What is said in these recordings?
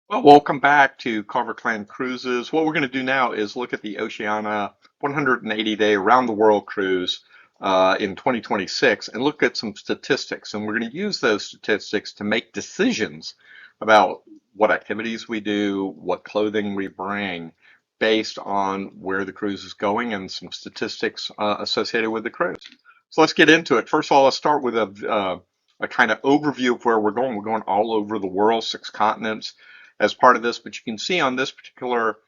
Well, welcome back to Carver Clan Cruises. What we're going to do now is look at the Oceania 180-day around the world cruise in 2026 and look at some statistics. And we're going to use those statistics to make decisions about what activities we do, what clothing we bring, based on where the cruise is going and some statistics associated with the cruise. So let's get into it. First of all, let's start with a kind of overview of where we're going. We're going all over the world, 6 continents as part of this, but you can see on this particular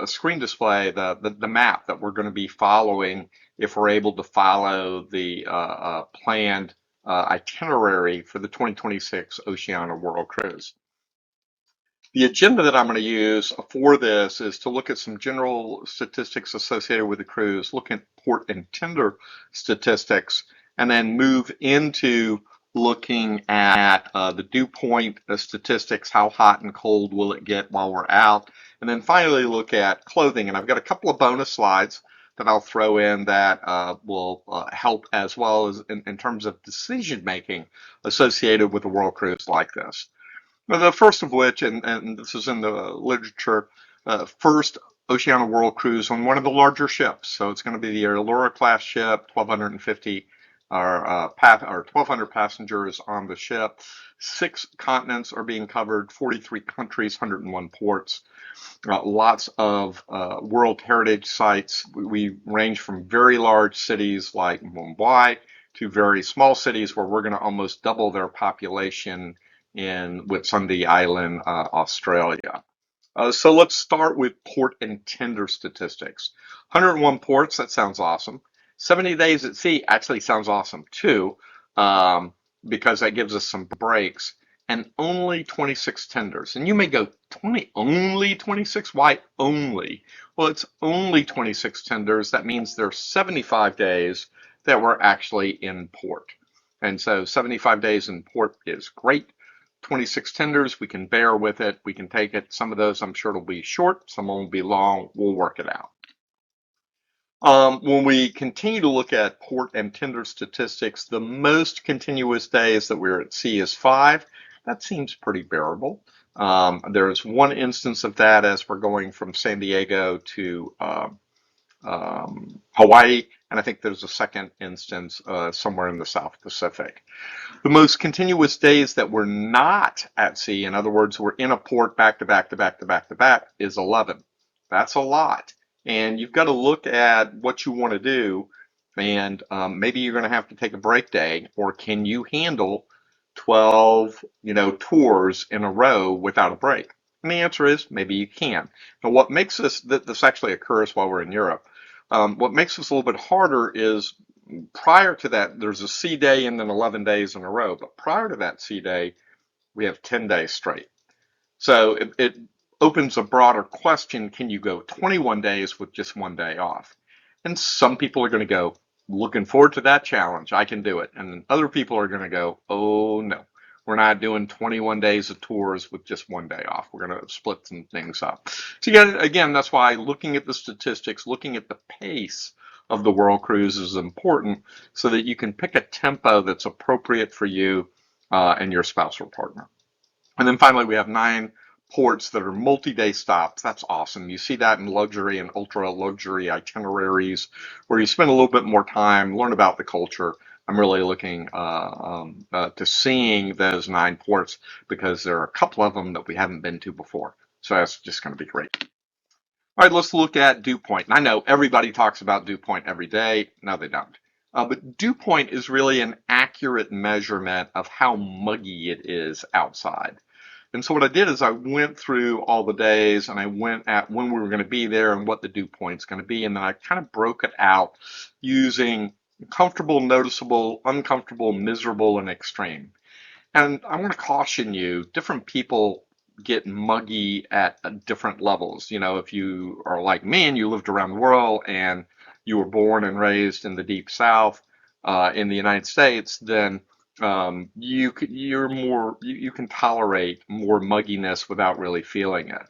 screen display the map that we're going to be following if we're able to follow the planned itinerary for the 2026 Oceania World Cruise. The agenda that I'm going to use for this is to look at some general statistics associated with the cruise, look at port and tender statistics, and then move into looking at the dew point statistics, how hot and cold will it get while we're out, and then finally look at clothing. And I've got a couple of bonus slides that I'll throw in that will help as well as in terms of decision making associated with a world cruise like this. Well, the first of which, and this is in the literature, first Oceania World Cruise on one of the larger ships. So it's going to be the Allura class ship, 1,250 or 1,200 passengers on the ship. 6 continents are being covered, 43 countries, 101 ports. Lots of World Heritage sites. We range from very large cities like Mumbai to very small cities where we're going to almost double their population in Whitsunday Island, Australia. So let's start with port and tender statistics. 101 ports, that sounds awesome. 70 days at sea actually sounds awesome too, because that gives us some breaks. And only 26 tenders. And you may go, only 26? Why only? Well, it's only 26 tenders. That means there's 75 days that we're actually in port. And so 75 days in port is great. 26 tenders, we can bear with it. We can take it. Some of those I'm sure will be short, some will be long. We'll work it out. When we continue to look at port and tender statistics, the most continuous days that we're at sea is 5. That seems pretty bearable. There's one instance of that as we're going from San Diego to Hawaii, and I think there's a second instance somewhere in the South Pacific. The most continuous days that we're not at sea, in other words, we're in a port back to back to back to back to back, is 11. That's a lot. And you've got to look at what you want to do, and maybe you're going to have to take a break day, or can you handle 12, tours in a row without a break? And the answer is maybe you can. Now, what makes this actually occurs while we're in Europe. What makes this a little bit harder is prior to that, there's a sea day and then 11 days in a row. But prior to that sea day, we have 10 days straight. So it opens a broader question. Can you go 21 days with just one day off? And some people are going to go, looking forward to that challenge. I can do it. And other people are going to go, oh no, we're not doing 21 days of tours with just one day off. We're going to split some things up. So again, that's why looking at the statistics, looking at the pace of the world cruise is important so that you can pick a tempo that's appropriate for you and your spouse or partner. And then finally, we have 9 ports that are multi-day stops. That's awesome. You see that in luxury and ultra luxury itineraries where you spend a little bit more time, learn about the culture. I'm really looking to seeing those 9 ports because there are a couple of them that we haven't been to before. So that's just going to be great. All right, let's look at dew point. And I know everybody talks about dew point every day. No, they don't. But dew point is really an accurate measurement of how muggy it is outside. And so what I did is I went through all the days and I went at when we were going to be there and what the dew point's going to be. And then I kind of broke it out using comfortable, noticeable, uncomfortable, miserable, and extreme. And I want to caution you, different people get muggy at different levels. If you are like me and you lived around the world and you were born and raised in the deep South in the United States, then you can tolerate more mugginess without really feeling it.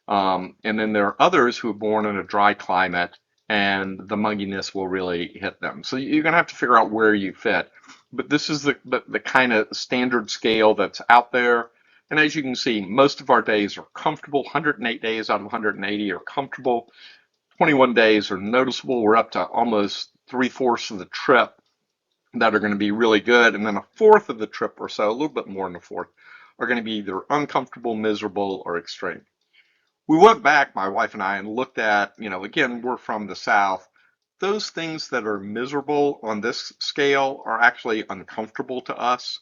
And then there are others who are born in a dry climate and the mugginess will really hit them. So you're going to have to figure out where you fit. But this is the kind of standard scale that's out there. And as you can see, most of our days are comfortable. 108 days out of 180 are comfortable. 21 days are noticeable. We're up to almost 3/4 of the trip that are going to be really good. And then a fourth of the trip or so, a little bit more than a fourth, are going to be either uncomfortable, miserable, or extreme. We went back, my wife and I, and looked at, again, we're from the South. Those things that are miserable on this scale are actually uncomfortable to us.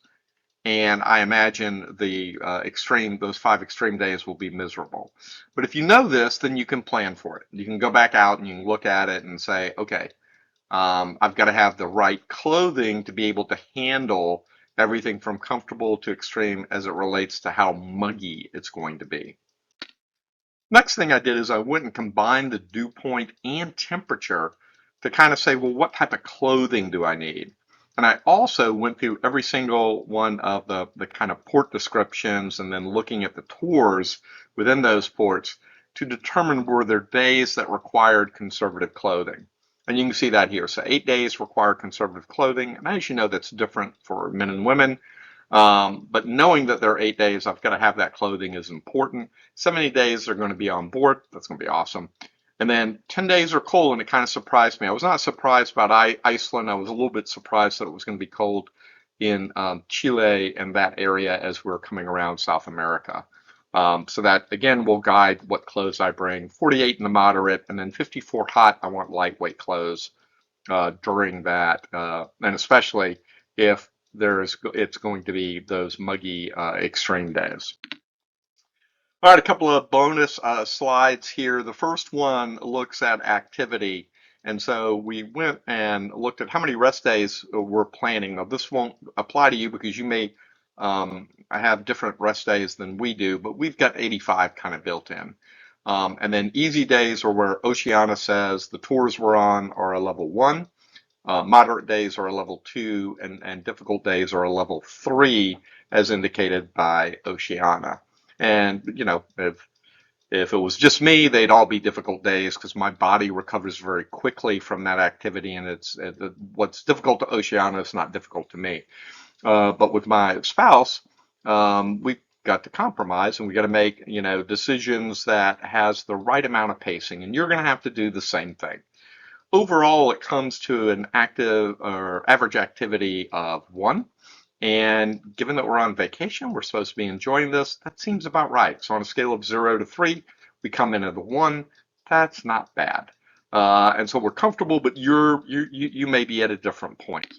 And I imagine those 5 extreme days will be miserable. But if you know this, then you can plan for it. You can go back out and you can look at it and say, okay, I've got to have the right clothing to be able to handle everything from comfortable to extreme as it relates to how muggy it's going to be. Next thing I did is I went and combined the dew point and temperature to kind of say, well, what type of clothing do I need? And I also went through every single one of the kind of port descriptions and then looking at the tours within those ports to determine were there days that required conservative clothing. And you can see that here. So 8 days require conservative clothing. And as you know, that's different for men and women. But knowing that there are 8 days, I've got to have that clothing is important. 70 days are going to be on board. That's going to be awesome. And then 10 days are cold, and it kind of surprised me. I was not surprised about Iceland. I was a little bit surprised that it was going to be cold in Chile and that area as we're coming around South America. So that, again, will guide what clothes I bring. 48 in the moderate, and then 54 hot. I want lightweight clothes during that, and especially if it's going to be those muggy extreme days. All right, a couple of bonus slides here. The first one looks at activity. And so we went and looked at how many rest days we're planning. Now, this won't apply to you because you may have different rest days than we do, but we've got 85 kind of built in. And then easy days are where Oceania says the tours we're on are a level 1. Moderate days are a level 2, and difficult days are a level 3, as indicated by Oceania. And if it was just me, they'd all be difficult days because my body recovers very quickly from that activity, and what's difficult to Oceania is not difficult to me. But with my spouse, we've got to compromise, and we got to make decisions that has the right amount of pacing, and you're going to have to do the same thing. Overall, it comes to an active or average activity of 1. And given that we're on vacation, we're supposed to be enjoying this, that seems about right. So on a scale of 0 to 3, we come in at a 1. That's not bad. And so we're comfortable, but you may be at a different point.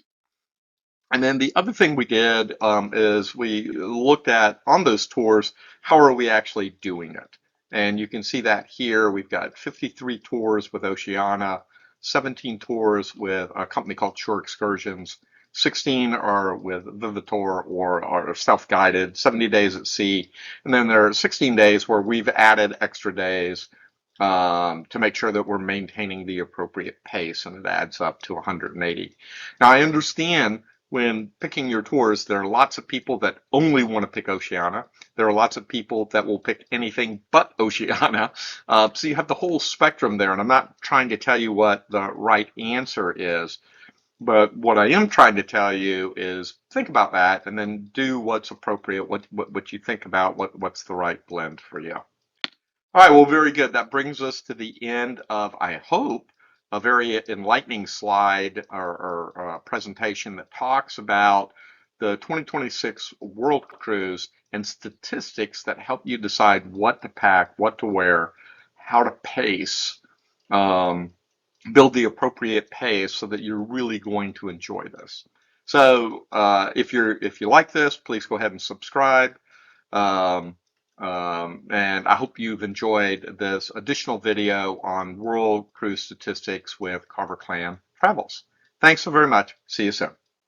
And then the other thing we did is we looked at, on those tours, how are we actually doing it? And you can see that here. We've got 53 tours with Oceania, 17 tours with a company called Shore Excursions, 16 are with Vivitor or are self-guided, 70 days at sea. And then there are 16 days where we've added extra days to make sure that we're maintaining the appropriate pace, and it adds up to 180. Now, I understand when picking your tours, there are lots of people that only want to pick Oceania. There are lots of people that will pick anything but Oceania. So you have the whole spectrum there, and I'm not trying to tell you what the right answer is, but what I am trying to tell you is think about that and then do what's appropriate, what you think about, what's the right blend for you. All right, well, very good. That brings us to the end of, I hope, a very enlightening slide or presentation that talks about the 2026 World Cruise and statistics that help you decide what to pack, what to wear, how to pace, build the appropriate pace so that you're really going to enjoy this. So if you like this, please go ahead and subscribe. And I hope you've enjoyed this additional video on World Cruise Statistics with Carver Clan Travels. Thanks so very much. See you soon.